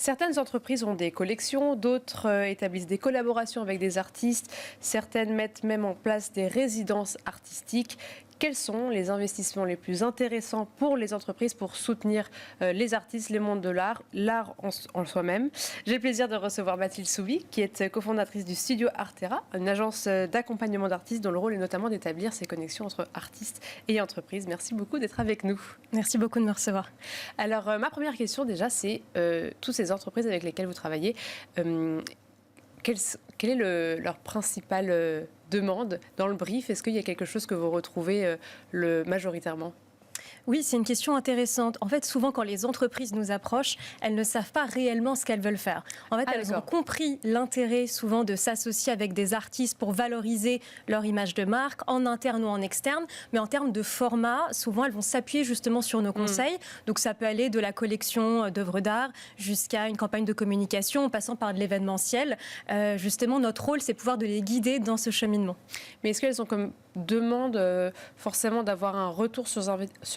Certaines entreprises ont des collections, d'autres établissent des collaborations avec des artistes, certaines mettent même en place des résidences artistiques. Quels sont les investissements les plus intéressants pour les entreprises pour soutenir les artistes, le monde de l'art en soi-même? J'ai le plaisir de recevoir Mathilde Soubi, qui est cofondatrice du studio Artera, une agence d'accompagnement d'artistes dont le rôle est notamment d'établir ces connexions entre artistes et entreprises. Merci beaucoup d'être avec nous. Merci beaucoup de me recevoir. Alors, ma première question déjà, c'est toutes ces entreprises avec lesquelles vous travaillez, quelle est leur principale demande dans le brief? Est-ce qu'il y a quelque chose que vous retrouvez majoritairement? Oui, c'est une question intéressante. En fait, souvent, quand les entreprises nous approchent, elles ne savent pas réellement ce qu'elles veulent faire. En fait, elles ont compris l'intérêt souvent de s'associer avec des artistes pour valoriser leur image de marque, en interne ou en externe. Mais en termes de format, souvent, elles vont s'appuyer justement sur nos conseils. Donc, ça peut aller de la collection d'œuvres d'art jusqu'à une campagne de communication, en passant par de l'événementiel. Justement, notre rôle, c'est pouvoir de les guider dans ce cheminement. Mais est-ce qu'elles ont comme demande forcément d'avoir un retour sur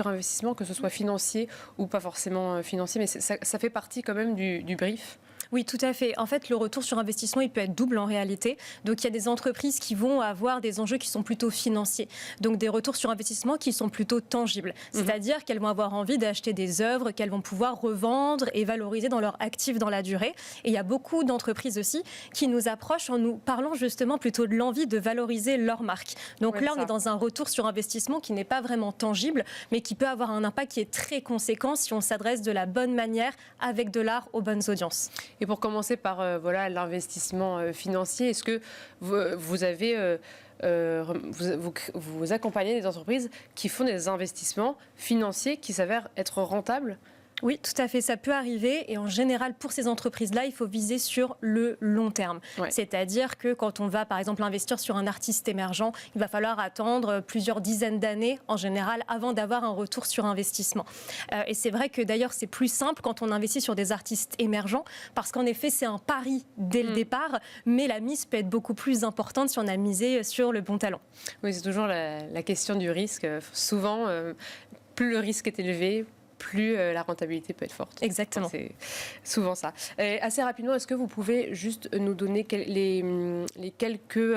investissement, que ce soit financier ou pas forcément financier, mais ça fait partie quand même du brief? Oui, tout à fait. En fait, le retour sur investissement, il peut être double en réalité. Donc, il y a des entreprises qui vont avoir des enjeux qui sont plutôt financiers. Donc, des retours sur investissement qui sont plutôt tangibles. C'est-à-dire qu'elles vont avoir envie d'acheter des œuvres qu'elles vont pouvoir revendre et valoriser dans leur actif dans la durée. Et il y a beaucoup d'entreprises aussi qui nous approchent en nous parlant justement plutôt de l'envie de valoriser leur marque. Donc là, on est dans un retour sur investissement qui n'est pas vraiment tangible, mais qui peut avoir un impact qui est très conséquent si on s'adresse de la bonne manière avec de l'art aux bonnes audiences. Et pour commencer par l'investissement financier, est-ce que vous avez vous accompagnez des entreprises qui font des investissements financiers qui s'avèrent être rentables? Oui, tout à fait, ça peut arriver et en général pour ces entreprises-là, il faut viser sur le long terme. C'est-à-dire que quand on va par exemple investir sur un artiste émergent, il va falloir attendre plusieurs dizaines d'années en général avant d'avoir un retour sur investissement. Et c'est vrai que d'ailleurs c'est plus simple quand on investit sur des artistes émergents parce qu'en effet c'est un pari dès le départ, mais la mise peut être beaucoup plus importante si on a misé sur le bon talent. Oui, c'est toujours la question du risque. Souvent, plus le risque est élevé, plus la rentabilité peut être forte. Exactement. C'est souvent ça. Assez rapidement, est-ce que vous pouvez juste nous donner les quelques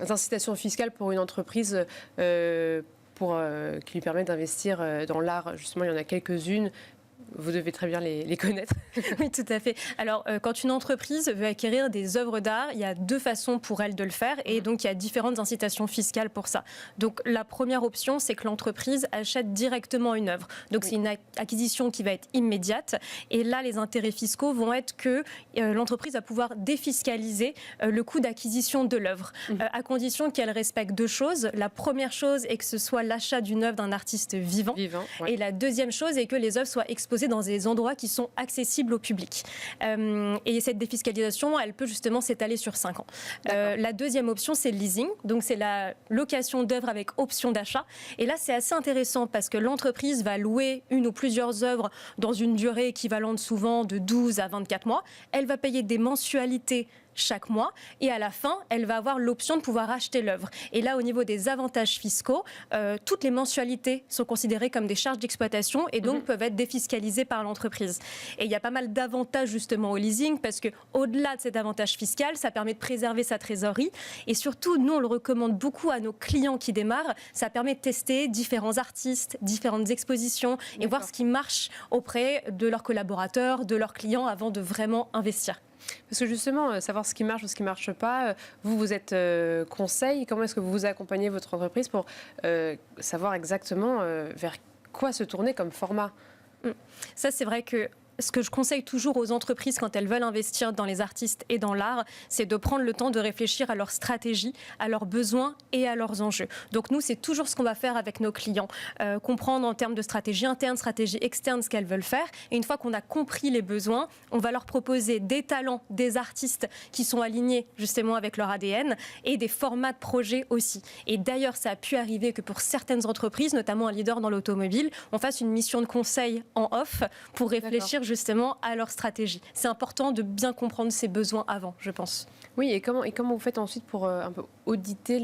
incitations fiscales pour une entreprise qui lui permet d'investir dans l'art? Justement, il y en a quelques-unes. Vous devez très bien les connaître. Oui, tout à fait. Alors, quand une entreprise veut acquérir des œuvres d'art, il y a deux façons pour elle de le faire et donc il y a différentes incitations fiscales pour ça. Donc, la première option, c'est que l'entreprise achète directement une œuvre. Donc, c'est une acquisition qui va être immédiate et là, les intérêts fiscaux vont être que l'entreprise va pouvoir défiscaliser le coût d'acquisition de l'œuvre à condition qu'elle respecte deux choses. La première chose est que ce soit l'achat d'une œuvre d'un artiste vivant. Et la deuxième chose est que les œuvres soient exposées dans des endroits qui sont accessibles au public. Et cette défiscalisation, elle peut justement s'étaler sur 5 ans. La deuxième option, c'est le leasing. Donc, c'est la location d'œuvres avec option d'achat. Et là, c'est assez intéressant parce que l'entreprise va louer une ou plusieurs œuvres dans une durée équivalente souvent de 12 à 24 mois. Elle va payer des mensualités chaque mois et à la fin, elle va avoir l'option de pouvoir acheter l'œuvre. Et là, au niveau des avantages fiscaux, toutes les mensualités sont considérées comme des charges d'exploitation et donc peuvent être défiscalisées par l'entreprise. Et il y a pas mal d'avantages justement au leasing parce que au-delà de cet avantage fiscal, ça permet de préserver sa trésorerie et surtout, nous, on le recommande beaucoup à nos clients qui démarrent. Ça permet de tester différents artistes, différentes expositions et voir ce qui marche auprès de leurs collaborateurs, de leurs clients avant de vraiment investir. Parce que justement, savoir ce qui marche ou ce qui ne marche pas, vous êtes conseil, comment est-ce que vous accompagnez votre entreprise pour savoir exactement vers quoi se tourner comme format? Ça, c'est vrai que ce que je conseille toujours aux entreprises quand elles veulent investir dans les artistes et dans l'art, c'est de prendre le temps de réfléchir à leur stratégie, à leurs besoins et à leurs enjeux. Donc nous, c'est toujours ce qu'on va faire avec nos clients. Comprendre en termes de stratégie interne, stratégie externe, ce qu'elles veulent faire. Et une fois qu'on a compris les besoins, on va leur proposer des talents, des artistes qui sont alignés justement avec leur ADN et des formats de projet aussi. Et d'ailleurs, ça a pu arriver que pour certaines entreprises, notamment un leader dans l'automobile, on fasse une mission de conseil en off pour réfléchir justement à leur stratégie. C'est important de bien comprendre ses besoins avant, je pense. Oui, et comment vous faites ensuite pour un peu auditer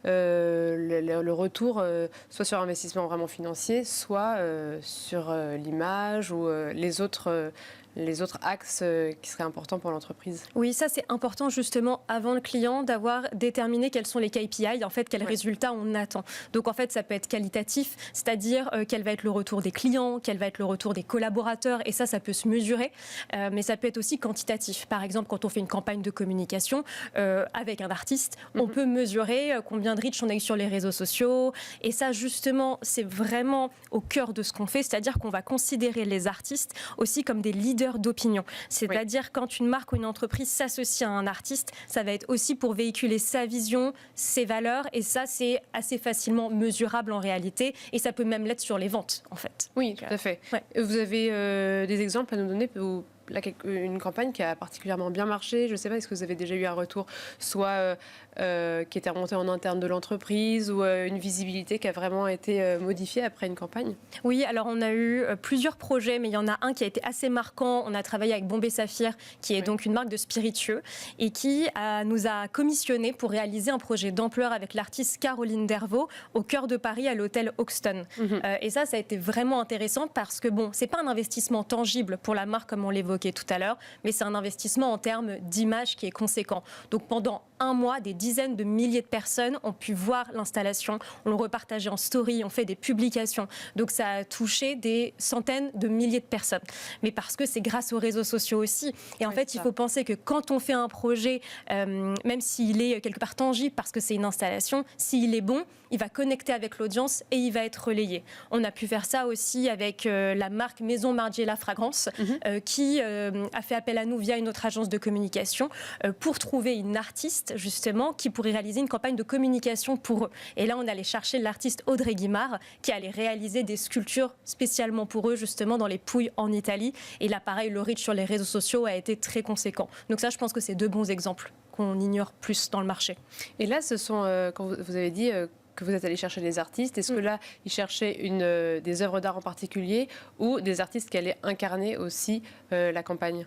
le retour, soit sur investissement vraiment financier, soit sur l'image ou les autres les autres axes qui seraient importants pour l'entreprise? Oui, ça c'est important justement avant le client d'avoir déterminé quels sont les KPI, en fait quels résultats on attend. Donc en fait ça peut être qualitatif, c'est-à-dire quel va être le retour des clients, quel va être le retour des collaborateurs, et ça peut se mesurer, mais ça peut être aussi quantitatif. Par exemple, quand on fait une campagne de communication avec un artiste, on peut mesurer combien de reach on a eu sur les réseaux sociaux, et ça justement c'est vraiment au cœur de ce qu'on fait, c'est-à-dire qu'on va considérer les artistes aussi comme des leaders d'opinion. C'est-à-dire quand une marque ou une entreprise s'associe à un artiste, ça va être aussi pour véhiculer sa vision, ses valeurs, et ça c'est assez facilement mesurable en réalité, et ça peut même l'être sur les ventes en fait. Oui, tout à fait. Ouais. Vous avez des exemples à nous donner où une campagne qui a particulièrement bien marché? Je ne sais pas, est-ce que vous avez déjà eu un retour, soit qui était remonté en interne de l'entreprise, ou une visibilité qui a vraiment été modifiée après une campagne? Oui, alors on a eu plusieurs projets, mais il y en a un qui a été assez marquant. On a travaillé avec Bombay Saphir, qui est donc une marque de spiritueux, et qui nous a commissionné pour réaliser un projet d'ampleur avec l'artiste Caroline Dervaux au cœur de Paris, à l'hôtel Hoxton. Et ça a été vraiment intéressant parce que bon, c'est pas un investissement tangible pour la marque comme on l'évoquait tout à l'heure, mais c'est un investissement en termes d'image qui est conséquent. Donc pendant un mois, des dizaines de milliers de personnes ont pu voir l'installation, on le repartageait en story, on fait des publications. Donc ça a touché des centaines de milliers de personnes. Mais parce que c'est grâce aux réseaux sociaux aussi. Et en fait, il faut penser que quand on fait un projet, même s'il est quelque part tangible parce que c'est une installation, s'il est bon, il va connecter avec l'audience et il va être relayé. On a pu faire ça aussi avec la marque Maison Margiela Fragrance, qui a fait appel à nous via une autre agence de communication pour trouver une artiste justement qui pourrait réaliser une campagne de communication pour eux. Et là, on allait chercher l'artiste Audrey Guimard qui allait réaliser des sculptures spécialement pour eux, justement dans les Pouilles en Italie. Et là, pareil, le reach sur les réseaux sociaux a été très conséquent. Donc ça, je pense que c'est deux bons exemples qu'on ignore plus dans le marché. Et là, ce sont, quand vous avez dit que vous êtes allé chercher des artistes, est-ce que là, ils cherchaient des œuvres d'art en particulier, ou des artistes qui allaient incarner aussi la campagne?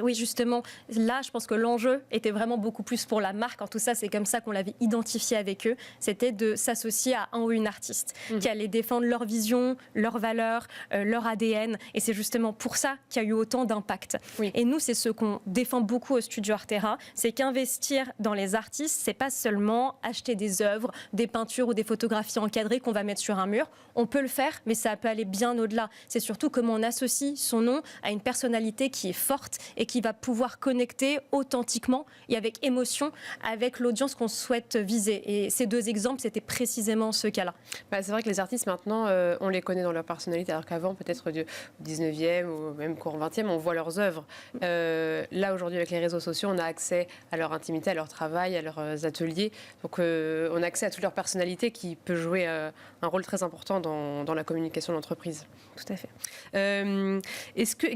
Oui, justement, là, je pense que l'enjeu était vraiment beaucoup plus pour la marque. En tout ça, c'est comme ça qu'on l'avait identifié avec eux. C'était de s'associer à un ou une artiste qui allait défendre leur vision, leurs valeurs, leur ADN. Et c'est justement pour ça qu'il y a eu autant d'impact. Et nous, c'est ce qu'on défend beaucoup au Studio Artera, c'est qu'investir dans les artistes, c'est pas seulement acheter des œuvres, des peintures ou des photographies encadrées qu'on va mettre sur un mur. On peut le faire, mais ça peut aller bien au-delà. C'est surtout comment on associe son nom à une personnalité qui est forte et qui va pouvoir connecter authentiquement et avec émotion avec l'audience qu'on souhaite viser. Et ces deux exemples, c'était précisément ce cas-là. C'est vrai que les artistes, maintenant, on les connaît dans leur personnalité, alors qu'avant, peut-être du 19e ou même courant 20e, on voit leurs œuvres. Là, aujourd'hui, avec les réseaux sociaux, on a accès à leur intimité, à leur travail, à leurs ateliers. Donc, on a accès à toute leur personnalité qui peut jouer un rôle très important dans la communication de l'entreprise. Tout à fait.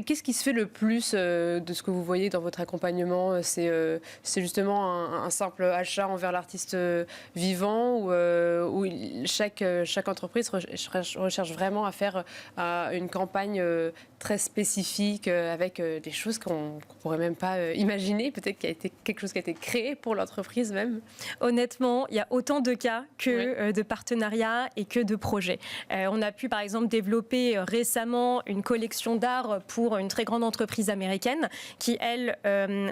Qu'est-ce qui se fait le plus de ce que vous voyez dans votre accompagnement? C'est justement un simple achat envers l'artiste vivant, ou chaque entreprise recherche vraiment à faire une campagne très spécifique avec des choses qu'on ne pourrait même pas imaginer, peut-être qu'il y a été quelque chose qui a été créé pour l'entreprise même? Honnêtement, il y a autant de cas que de partenariats et que de projets. On a pu par exemple développer récemment une collection d'art pour une très grande entreprise américaine qui, elle,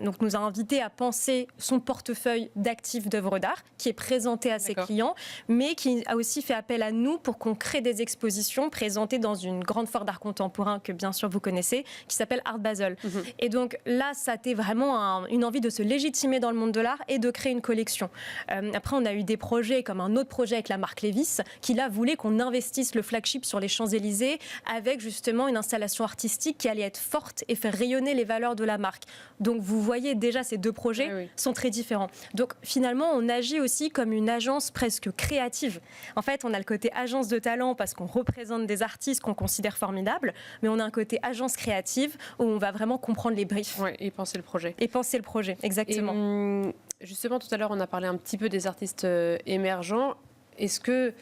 donc nous a invités à penser son portefeuille d'actifs d'œuvres d'art qui est présenté à ses clients, mais qui a aussi fait appel à nous pour qu'on crée des expositions présentées dans une grande foire d'art contemporain que bien sûr vous connaissez, qui s'appelle Art Basel. Et donc là, ça a été vraiment une envie de se légitimer dans le monde de l'art et de créer une collection. Après, on a eu des projets comme un autre projet avec la marque Levi's qui là voulait qu'on investisse le flagship sur les Champs-Élysées avec justement une installation artistique qui allait être forte et faire rayonner les valeurs de la marque. Donc vous voyez déjà ces deux projets sont très différents. Donc finalement on agit aussi comme une agence presque créative. En fait on a le côté agence de talent parce qu'on représente des artistes qu'on considère formidables, mais on a un côté agence créative où on va vraiment comprendre les briefs. Et penser le projet. Et penser le projet, exactement. Et justement tout à l'heure on a parlé un petit peu des artistes émergents. Est-ce que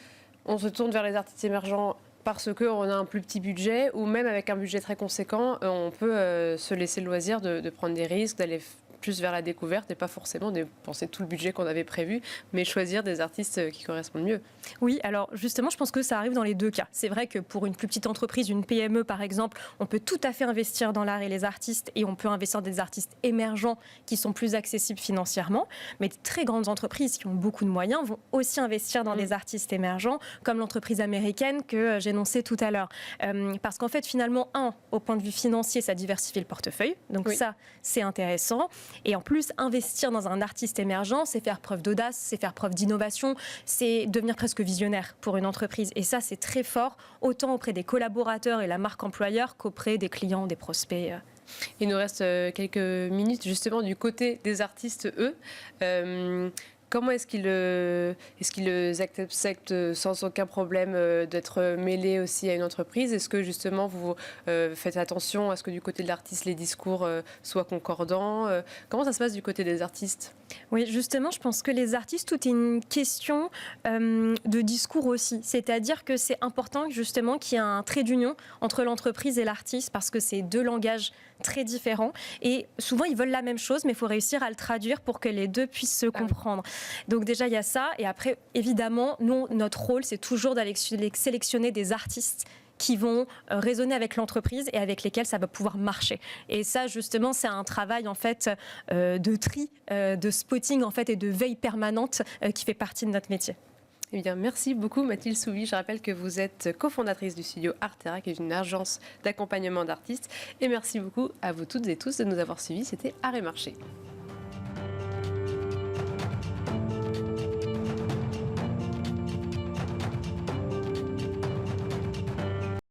on se tourne vers les artistes émergents parce qu'on a un plus petit budget, ou même avec un budget très conséquent, on peut se laisser le loisir de prendre des risques, d'aller plus vers la découverte et pas forcément dépenser tout le budget qu'on avait prévu, mais choisir des artistes qui correspondent mieux. Oui, alors justement, je pense que ça arrive dans les deux cas. C'est vrai que pour une plus petite entreprise, une PME par exemple, on peut tout à fait investir dans l'art et les artistes et on peut investir dans des artistes émergents qui sont plus accessibles financièrement. Mais de très grandes entreprises qui ont beaucoup de moyens vont aussi investir dans des artistes émergents, comme l'entreprise américaine que j'énonçais tout à l'heure. Parce qu'en fait, finalement, au point de vue financier, ça diversifie le portefeuille. Donc ça, c'est intéressant. Et en plus, investir dans un artiste émergent, c'est faire preuve d'audace, c'est faire preuve d'innovation, c'est devenir presque visionnaire pour une entreprise. Et ça, c'est très fort, autant auprès des collaborateurs et la marque employeur qu'auprès des clients, des prospects. Il nous reste quelques minutes justement du côté des artistes, eux. Comment est-ce qu'ils acceptent sans aucun problème d'être mêlés aussi à une entreprise? Est-ce que justement vous faites attention à ce que du côté de l'artiste les discours soient concordants? Comment ça se passe du côté des artistes? Oui, justement, je pense que les artistes, tout est une question de discours aussi. C'est-à-dire que c'est important justement qu'il y ait un trait d'union entre l'entreprise et l'artiste parce que c'est deux langages très différents et souvent ils veulent la même chose mais il faut réussir à le traduire pour que les deux puissent se comprendre. Donc déjà il y a ça et après évidemment nous, notre rôle c'est toujours d'aller sélectionner des artistes qui vont résonner avec l'entreprise et avec lesquels ça va pouvoir marcher. Et ça, justement, c'est un travail en fait de tri, de spotting en fait et de veille permanente qui fait partie de notre métier. Eh bien, merci beaucoup Mathilde Souvi. Je rappelle que vous êtes cofondatrice du studio Artera, qui est une agence d'accompagnement d'artistes. Et merci beaucoup à vous toutes et tous de nous avoir suivis. C'était Art et Marché.